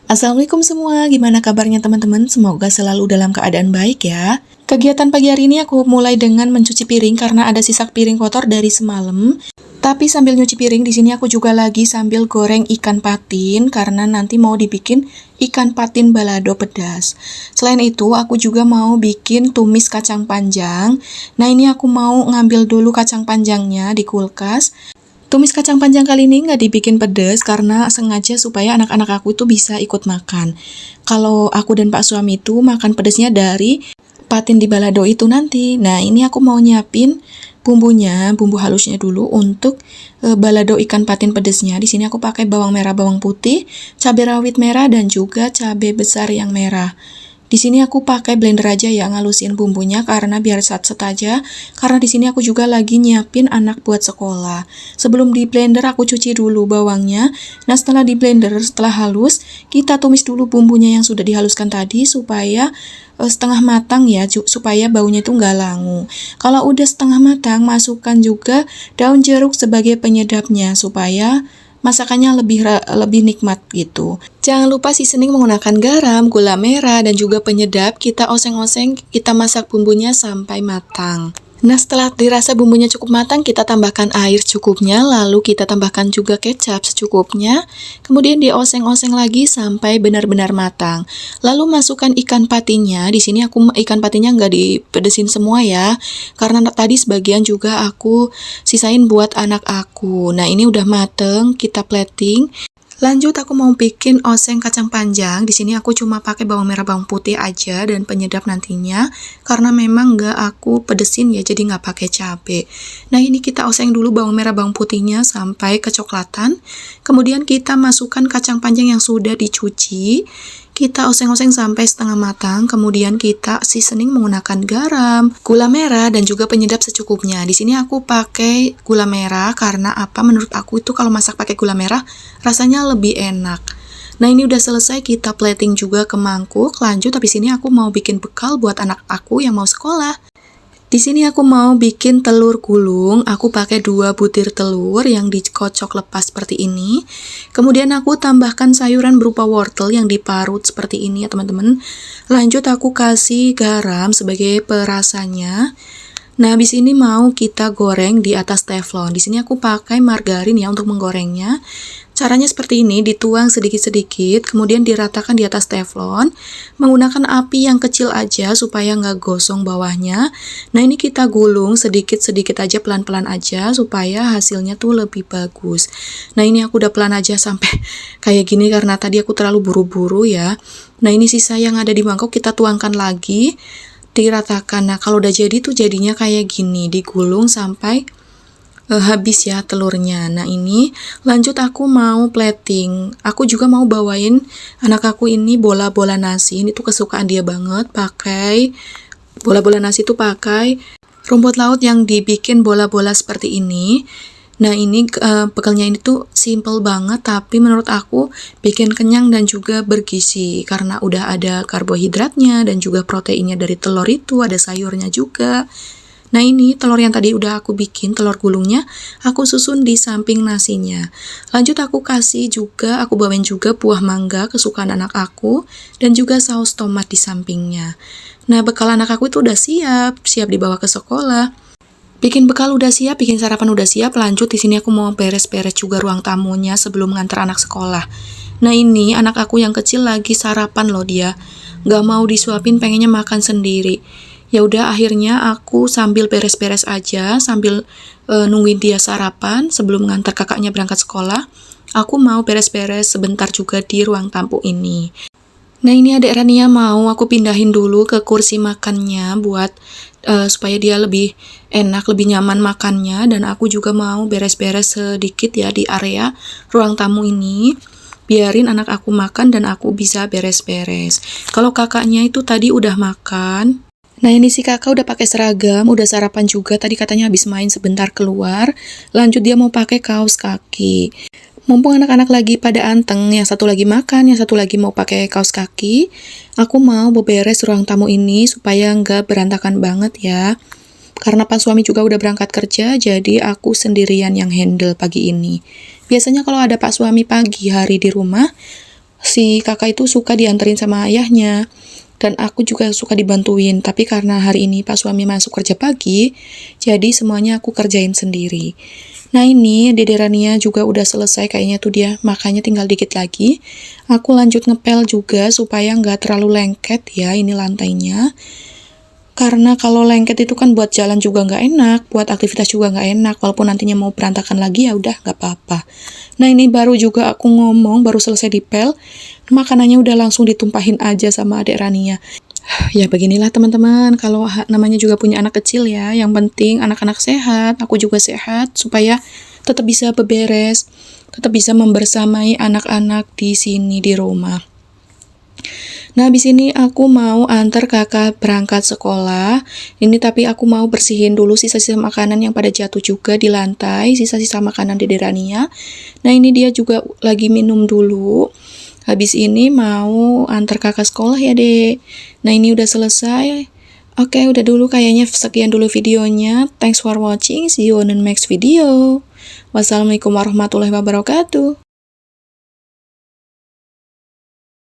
Assalamualaikum semua, gimana kabarnya teman-teman? Semoga selalu dalam keadaan baik ya. Kegiatan pagi hari ini aku mulai dengan mencuci piring karena ada sisa piring kotor dari semalam. Tapi sambil nyuci piring di sini aku juga lagi sambil goreng ikan patin karena nanti mau dibikin ikan patin balado pedas. Selain itu, aku juga mau bikin tumis kacang panjang. Nah, ini aku mau ngambil dulu kacang panjangnya di kulkas. Tumis kacang panjang kali ini nggak dibikin pedas karena sengaja supaya anak-anak aku itu bisa ikut makan. Kalau aku dan Pak suami itu makan pedasnya dari patin di balado itu nanti. Nah, ini aku mau nyiapin bumbunya, bumbu halusnya dulu untuk balado ikan patin pedasnya. Di sini aku pakai bawang merah, bawang putih, cabai rawit merah, dan juga cabai besar yang merah. Di sini aku pakai blender aja ya ngalusin bumbunya karena biar sat-set aja. Karena di sini aku juga lagi nyiapin anak buat sekolah. Sebelum di blender aku cuci dulu bawangnya. Nah, setelah di blender, setelah halus, kita tumis dulu bumbunya yang sudah dihaluskan tadi supaya setengah matang ya, supaya baunya itu nggak langu. Kalau udah setengah matang, masukkan juga daun jeruk sebagai penyedapnya supaya masakannya lebih nikmat gitu. Jangan lupa seasoning menggunakan garam, gula merah, dan juga penyedap. Kita oseng-oseng, kita masak bumbunya sampai matang. Nah, setelah dirasa bumbunya cukup matang, kita tambahkan air secukupnya, lalu kita tambahkan juga kecap secukupnya, kemudian dioseng-oseng lagi sampai benar-benar matang. Lalu masukkan ikan patinnya. Di sini aku ikan patinnya nggak dipedesin semua ya, karena tadi sebagian juga aku sisain buat anak aku. Nah, ini udah mateng, kita plating. Lanjut aku mau bikin oseng kacang panjang. Di sini aku cuma pakai bawang merah, bawang putih aja dan penyedap nantinya karena memang nggak aku pedesin ya, jadi nggak pakai cabai. Nah, ini kita oseng dulu bawang merah, bawang putihnya sampai kecoklatan. Kemudian kita masukkan kacang panjang yang sudah dicuci. Kita oseng-oseng sampai setengah matang, kemudian kita seasoning menggunakan garam, gula merah, dan juga penyedap secukupnya. Di sini aku pakai gula merah karena apa? Menurut aku itu kalau masak pakai gula merah rasanya lebih enak. Nah, ini udah selesai, kita plating juga ke mangkuk. Lanjut, habis ini aku mau bikin bekal buat anak aku yang mau sekolah. Di sini aku mau bikin telur gulung. Aku pakai 2 butir telur yang dikocok lepas seperti ini. Kemudian aku tambahkan sayuran berupa wortel yang diparut seperti ini ya teman-teman. Lanjut aku kasih garam sebagai perasanya. Nah, habis ini mau kita goreng di atas teflon. Di sini aku pakai margarin ya untuk menggorengnya. Caranya seperti ini, dituang sedikit-sedikit, kemudian diratakan di atas teflon, menggunakan api yang kecil aja supaya nggak gosong bawahnya. Nah, ini kita gulung sedikit-sedikit aja, pelan-pelan aja, supaya hasilnya tuh lebih bagus. Nah, ini aku udah pelan aja sampai kayak gini karena tadi aku terlalu buru-buru ya. Nah, ini sisa yang ada di mangkok kita tuangkan lagi, diratakan. Nah, kalau udah jadi tuh jadinya kayak gini, digulung sampai habis ya telurnya. Nah, ini lanjut aku mau plating. Aku juga mau bawain anak aku ini bola-bola nasi. Ini tuh kesukaan dia banget, pakai bola-bola nasi tuh pakai rumput laut yang dibikin bola-bola seperti ini. Nah, ini bekalnya ini tuh simple banget, tapi menurut aku bikin kenyang dan juga bergizi karena udah ada karbohidratnya dan juga proteinnya dari telur itu, ada sayurnya juga. Nah, ini telur yang tadi udah aku bikin, telur gulungnya, aku susun di samping nasinya. Lanjut aku kasih juga, aku bawain juga buah mangga kesukaan anak aku, dan juga saus tomat di sampingnya. Nah, bekal anak aku itu udah siap dibawa ke sekolah. Bikin bekal udah siap, bikin sarapan udah siap, lanjut di sini aku mau beres-beres juga ruang tamunya sebelum nganter anak sekolah. Nah, ini anak aku yang kecil lagi sarapan loh dia. Nggak mau disuapin, pengennya makan sendiri. Ya udah akhirnya aku sambil beres-beres aja sambil nungguin dia sarapan sebelum ngantar kakaknya berangkat sekolah. Aku mau beres-beres sebentar juga di ruang tamu ini. Nah, ini adik Rania mau aku pindahin dulu ke kursi makannya buat supaya dia lebih enak, lebih nyaman makannya, dan aku juga mau beres-beres sedikit ya di area ruang tamu ini. Biarin anak aku makan dan aku bisa beres-beres. Kalau kakaknya itu tadi udah makan. Nah, ini si kakak udah pakai seragam, udah sarapan juga, tadi katanya habis main sebentar keluar, lanjut dia mau pakai kaos kaki. Mumpung anak-anak lagi pada anteng, yang satu lagi makan, yang satu lagi mau pakai kaos kaki, aku mau beberes ruang tamu ini supaya nggak berantakan banget ya. Karena pas suami juga udah berangkat kerja, jadi aku sendirian yang handle pagi ini. Biasanya kalau ada Pak suami pagi hari di rumah, si kakak itu suka dianterin sama ayahnya. Dan aku juga suka dibantuin, tapi karena hari ini pas suami masuk kerja pagi, jadi semuanya aku kerjain sendiri. Nah ini Dede Rania juga udah selesai kayaknya tuh dia, makanya tinggal dikit lagi. Aku lanjut ngepel juga supaya nggak terlalu lengket ya ini lantainya. Karena kalau lengket itu kan buat jalan juga nggak enak, buat aktivitas juga nggak enak, walaupun nantinya mau berantakan lagi ya udah nggak apa-apa. Nah ini baru juga aku ngomong, baru selesai dipel, makanannya udah langsung ditumpahin aja sama adek Rania. Ya beginilah teman-teman, kalau namanya juga punya anak kecil ya, yang penting anak-anak sehat, aku juga sehat, supaya tetap bisa beberes, tetap bisa membersamai anak-anak di sini di rumah. Nah, habis ini aku mau antar kakak berangkat sekolah. Ini tapi aku mau bersihin dulu sisa-sisa makanan yang pada jatuh juga di lantai, sisa-sisa makanan Dede Rania. Nah, ini dia juga lagi minum dulu. Habis ini mau antar kakak sekolah ya, Dek. Nah, ini udah selesai. Oke, udah dulu kayaknya sekian dulu videonya. Thanks for watching. See you on the next video. Wassalamualaikum warahmatullahi wabarakatuh.